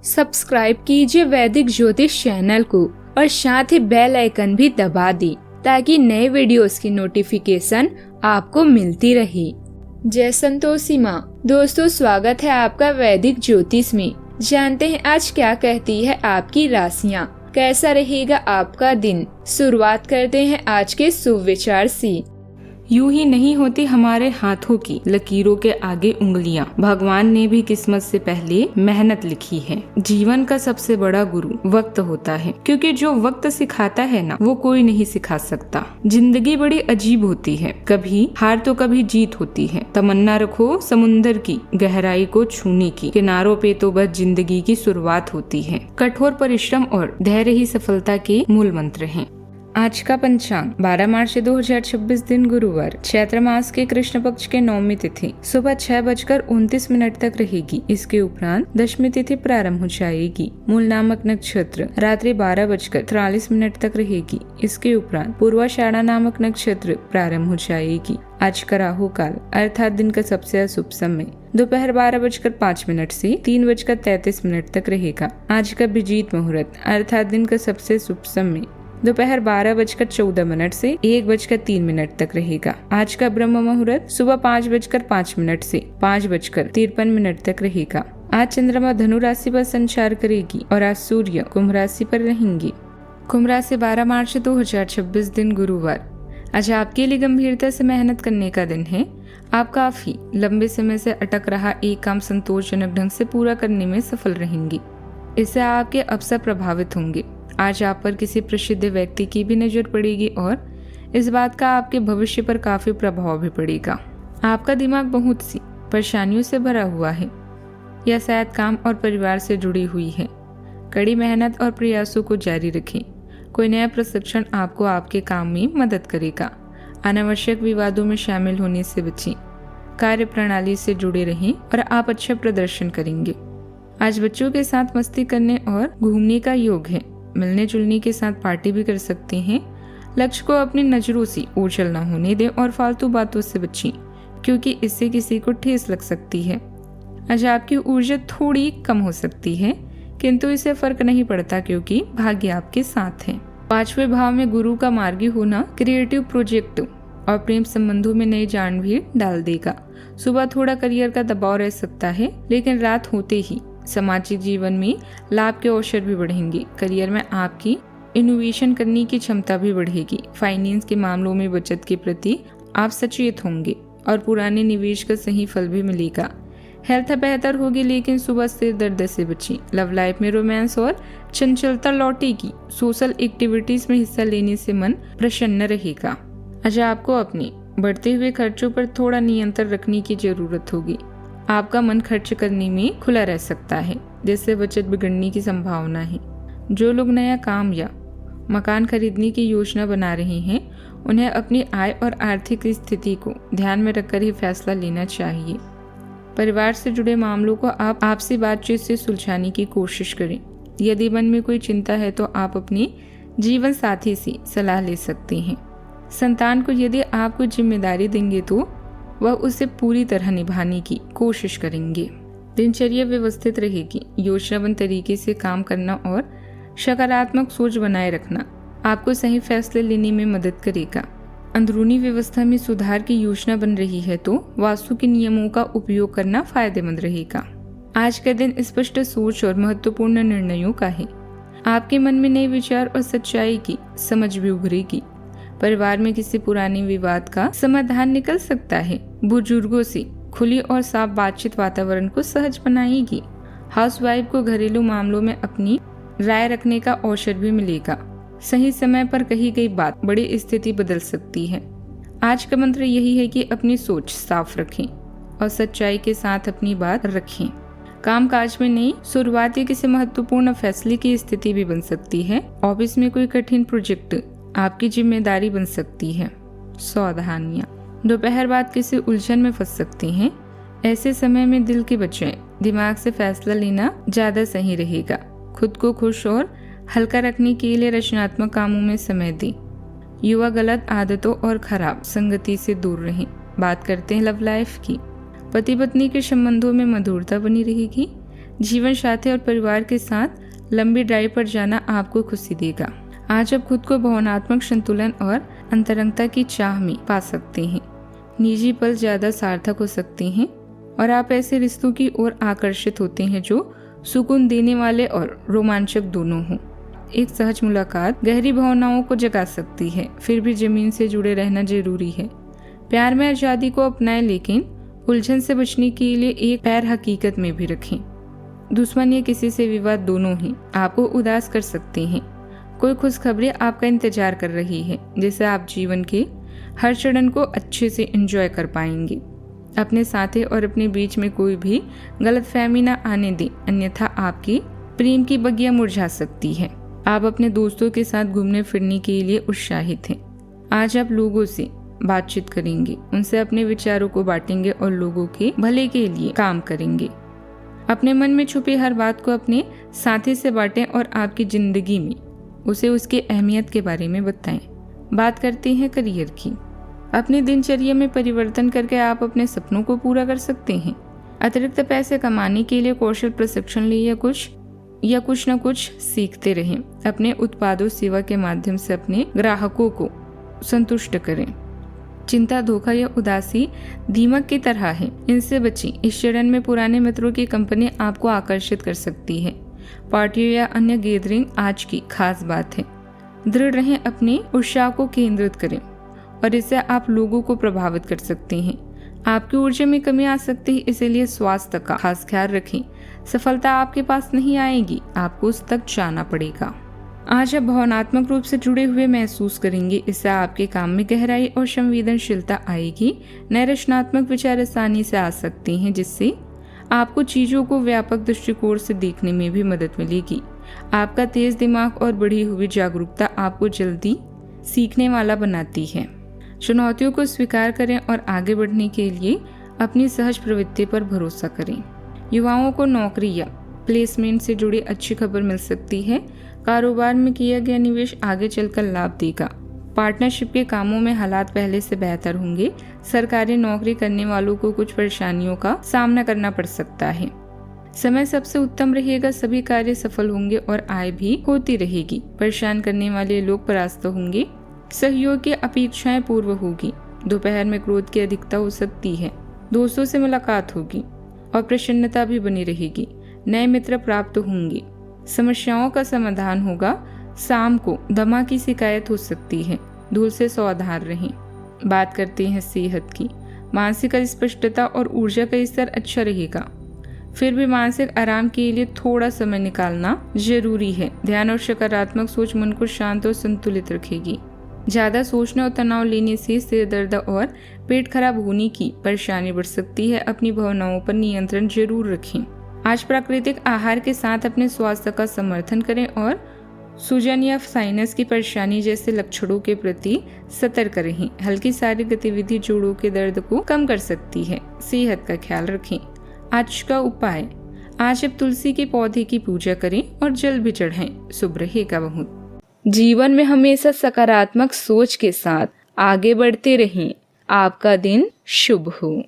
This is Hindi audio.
सब्सक्राइब कीजिए वैदिक ज्योतिष चैनल को और साथ ही बेल आइकन भी दबा दी ताकि नए वीडियोस की नोटिफिकेशन आपको मिलती रहे। जय संतोषी माँ। दोस्तों, स्वागत है आपका वैदिक ज्योतिष में। जानते हैं आज क्या कहती है आपकी राशियाँ, कैसा रहेगा आपका दिन। शुरुआत करते हैं आज के शुभ विचार से। यूं ही नहीं होती हमारे हाथों की लकीरों के आगे उंगलियां। भगवान ने भी किस्मत से पहले मेहनत लिखी है। जीवन का सबसे बड़ा गुरु वक्त होता है, क्योंकि जो वक्त सिखाता है ना, वो कोई नहीं सिखा सकता। जिंदगी बड़ी अजीब होती है, कभी हार तो कभी जीत होती है। तमन्ना रखो समुंदर की गहराई को छूने की, किनारों पे तो बस जिंदगी की शुरुआत होती है। कठोर परिश्रम और धैर्य ही सफलता के मूल मंत्र हैं। आज का पंचांग 12 मार्च 2026 दिन गुरुवार, चैत्र मास के कृष्ण पक्ष के नौमी तिथि सुबह 6:29 तक रहेगी। इसके उपरांत दशमी तिथि प्रारंभ हो जाएगी। मूल नामक नक्षत्र रात्रि 12:43 तक रहेगी। इसके उपरांत पूर्वाषाढ़ा नामक नक्षत्र प्रारंभ हो जाएगी। आज का राहु काल अर्थात दिन का सबसे अशुभ समय दोपहर 12:05 से 3:33 तक रहेगा। आज का अभिजीत मुहूर्त अर्थात दिन का सबसे शुभ समय दोपहर 12:14 से 1:03 तक रहेगा। आज का ब्रह्म मुहूर्त सुबह 5:05 से 5:53 तक रहेगा। आज चंद्रमा धनु राशि पर संचार करेगी और आज सूर्य कुंभ राशि पर रहेंगे। कुंभ राशि 12 मार्च 2026 दिन गुरुवार। आज आपके लिए गंभीरता से मेहनत करने का दिन है। आप काफी लंबे समय से अटक रहा एक काम संतोषजनक ढंग से पूरा करने में सफल रहेंगे। इससे आपके अवसर प्रभावित होंगे। आज आप पर किसी प्रसिद्ध व्यक्ति की भी नजर पड़ेगी और इस बात का आपके भविष्य पर काफी प्रभाव भी पड़ेगा। आपका दिमाग बहुत सी परेशानियों से भरा हुआ है या शायद काम और परिवार से जुड़ी हुई है। कड़ी मेहनत और प्रयासों को जारी रखें। कोई नया प्रशिक्षण आपको आपके काम में मदद करेगा। अनावश्यक विवादों में शामिल होने से बचें। कार्य प्रणाली से जुड़े रहें और आप अच्छा प्रदर्शन करेंगे। आज बच्चों के साथ मस्ती करने और घूमने का योग है। मिलने जुलने के साथ पार्टी भी कर सकते हैं। लक्ष्य को अपनी नजरों से ओझल न होने दें और फालतू बातों से बचें, क्योंकि इससे किसी को ठेस लग सकती है। आज आपकी ऊर्जा थोड़ी कम हो सकती है, किंतु इससे फर्क नहीं पड़ता क्योंकि भाग्य आपके साथ है। 5वें भाव में गुरु का मार्गी होना क्रिएटिव प्रोजेक्ट और प्रेम संबंधों में नई जान भी डाल देगा। सुबह थोड़ा करियर का दबाव रह सकता है, लेकिन रात होते ही सामाजिक जीवन में लाभ के अवसर भी बढ़ेंगे। करियर में आपकी इनोवेशन करने की क्षमता भी बढ़ेगी। फाइनेंस के मामलों में बचत के प्रति आप सचेत होंगे और पुराने निवेश का सही फल भी मिलेगा। हेल्थ बेहतर होगी, लेकिन सुबह सिर दर्द से बचें। लव लाइफ में रोमांस और चंचलता लौटेगी। सोशल एक्टिविटीज में हिस्सा लेने से मन प्रसन्न रहेगा। आज आपको अपने बढ़ते हुए खर्चों पर थोड़ा नियंत्रण रखने की जरूरत होगी। आपका मन खर्च करने में खुला रह सकता है, जिससे बचत बिगड़ने की संभावना है। जो लोग नया काम या मकान खरीदने की योजना बना रहे हैं, उन्हें अपनी आय और आर्थिक स्थिति को ध्यान में रखकर ही फैसला लेना चाहिए। परिवार से जुड़े मामलों को आप आपसी बातचीत से सुलझाने की कोशिश करें। यदि मन में कोई चिंता है तो आप अपने जीवन साथी से सलाह ले सकते हैं। संतान को यदि आप कोई जिम्मेदारी देंगे तो वह उसे पूरी तरह निभाने की कोशिश करेंगे। दिनचर्या व्यवस्थित रहेगी। योजनाबद्ध तरीके से काम करना और सकारात्मक सोच बनाए रखना आपको सही फैसले लेने में मदद करेगा। अंदरूनी व्यवस्था में सुधार की योजना बन रही है तो वास्तु के नियमों का उपयोग करना फायदेमंद रहेगा। आज का दिन स्पष्ट सोच और महत्वपूर्ण निर्णयों का है। आपके मन में नए विचार और सच्चाई की समझ भी उभरेगी। परिवार में किसी पुराने विवाद का समाधान निकल सकता है। बुजुर्गों से खुली और साफ बातचीत वातावरण को सहज बनाएगी। हाउसवाइफ को घरेलू मामलों में अपनी राय रखने का अवसर भी मिलेगा। सही समय पर कही गई बात बड़ी स्थिति बदल सकती है। आज का मंत्र यही है कि अपनी सोच साफ रखें और सच्चाई के साथ अपनी बात रखें। काम काज में नई शुरुआत या किसी महत्वपूर्ण फैसले की स्थिति भी बन सकती है। ऑफिस में कोई कठिन प्रोजेक्ट आपकी जिम्मेदारी बन सकती है। सावधानियां, दोपहर बाद किसी उलझन में फंस सकती हैं। ऐसे समय में दिल की बजाय दिमाग से फैसला लेना ज्यादा सही रहेगा। खुद को खुश और हल्का रखने के लिए रचनात्मक कामों में समय दें। युवा गलत आदतों और खराब संगति से दूर रहें। बात करते हैं लव लाइफ की। पति पत्नी के संबंधों में मधुरता बनी रहेगी। जीवन साथी और परिवार के साथ लंबी ड्राइव पर जाना आपको खुशी देगा। आज आप खुद को भावनात्मक संतुलन और अंतरंगता की चाह में पा सकते हैं। निजी पल ज्यादा सार्थक हो सकते हैं और आप ऐसे रिश्तों की ओर आकर्षित होते हैं जो सुकून देने वाले और रोमांचक दोनों हों। एक सहज मुलाकात गहरी भावनाओं को जगा सकती है, फिर भी जमीन से जुड़े रहना जरूरी है। प्यार में आजादी को अपनाएं, लेकिन उलझन से बचने के लिए एक पैर हकीकत में भी रखें। दुश्मन या किसी से विवाद दोनों ही आपको उदास कर सकते हैं। कोई खुशखबरी आपका इंतजार कर रही है, जिससे आप जीवन के हर चरण को अच्छे से एंजॉय कर पाएंगे। अपने साथी और अपने बीच में कोई भी गलतफहमी न आने दें, अन्यथा आपकी प्रेम की बगिया मुरझा सकती है। आप अपने दोस्तों के साथ घूमने फिरने के लिए उत्साहित हैं। आज आप लोगों से बातचीत करेंगे, उनसे अपने विचारों को बांटेंगे और लोगों के भले के लिए काम करेंगे। अपने मन में छुपी हर बात को अपने साथी से बांटें और आपकी जिंदगी में उसे उसकी अहमियत के बारे में बताएं। बात करते हैं करियर की। अपनी दिनचर्या में परिवर्तन करके आप अपने सपनों को पूरा कर सकते हैं। अतिरिक्त पैसे कमाने के लिए कौशल प्रशिक्षण लें या कुछ न कुछ सीखते रहें। अपने उत्पादों सेवा के माध्यम से अपने ग्राहकों को संतुष्ट करें। चिंता, धोखा या उदासी दीमक की तरह है, इनसे बचें। इस चरण में पुराने मित्रों की कंपनी आपको आकर्षित कर सकती है। पार्टियों या अन्य गैदरिंग आज की खास बात है। दृढ़ रहें, अपने उत्साह को केंद्रित करें और इससे आप लोगों को प्रभावित कर सकते हैं। आपकी ऊर्जा में कमी आ सकती है, इसलिए स्वास्थ्य का खास ख्याल रखें। सफलता आपके पास नहीं आएगी, आपको उस तक जाना पड़ेगा। आज आप भावनात्मक रूप से जुड़े हुए महसूस करेंगे। इससे आपके काम में गहराई और संवेदनशीलता आएगी। नए रचनात्मक विचार आसानी से आ सकते हैं, जिससे आपको चीजों को व्यापक दृष्टिकोण से देखने में भी मदद मिलेगी। आपका तेज दिमाग और बढ़ी हुई जागरूकता आपको जल्दी सीखने वाला बनाती है। चुनौतियों को स्वीकार करें और आगे बढ़ने के लिए अपनी सहज प्रवृत्ति पर भरोसा करें। युवाओं को नौकरी या प्लेसमेंट से जुड़ी अच्छी खबर मिल सकती है। कारोबार में किया गया निवेश आगे चलकर लाभ देगा। पार्टनरशिप के कामों में हालात पहले से बेहतर होंगे। सरकारी नौकरी करने वालों को कुछ परेशानियों का सामना करना पड़ सकता है। समय सबसे उत्तम रहेगा, सभी कार्य सफल होंगे और आय भी होती रहेगी। परेशान करने वाले लोग परास्त होंगे। सहयोग की अपेक्षाएं पूर्व होगी। दोपहर में क्रोध की अधिकता हो सकती है। दोस्तों से मुलाकात होगी और प्रसन्नता भी बनी रहेगी। नए मित्र प्राप्त होंगे। समस्याओं का समाधान होगा। शाम को दमा की शिकायत हो सकती है, धूल से सावधान रहें। बात करते हैं सेहत की। मानसिक स्पष्टता और ऊर्जा का स्तर अच्छा रहेगा, फिर भी मानसिक आराम के लिए थोड़ा समय निकालना जरूरी है। ध्यान और सकारात्मक सोच मन को शांत और संतुलित रखेगी। ज्यादा सोचने और तनाव लेने से सिर दर्द और पेट खराब होने की परेशानी बढ़ सकती है। अपनी भावनाओं पर नियंत्रण जरूर रखें। आज प्राकृतिक आहार के साथ अपने स्वास्थ्य का समर्थन करें और सूजन या साइनस की परेशानी जैसे लक्षणों के प्रति सतर्क रहें। हल्की शारीरिक गतिविधि जोड़ों के दर्द को कम कर सकती है। सेहत का ख्याल रखें। आज का उपाय, आज आप तुलसी के पौधे की पूजा करें और जल भी चढ़ाएं। शुभ रहेगा बहुत। जीवन में हमेशा सकारात्मक सोच के साथ आगे बढ़ते रहें। आपका दिन शुभ हो।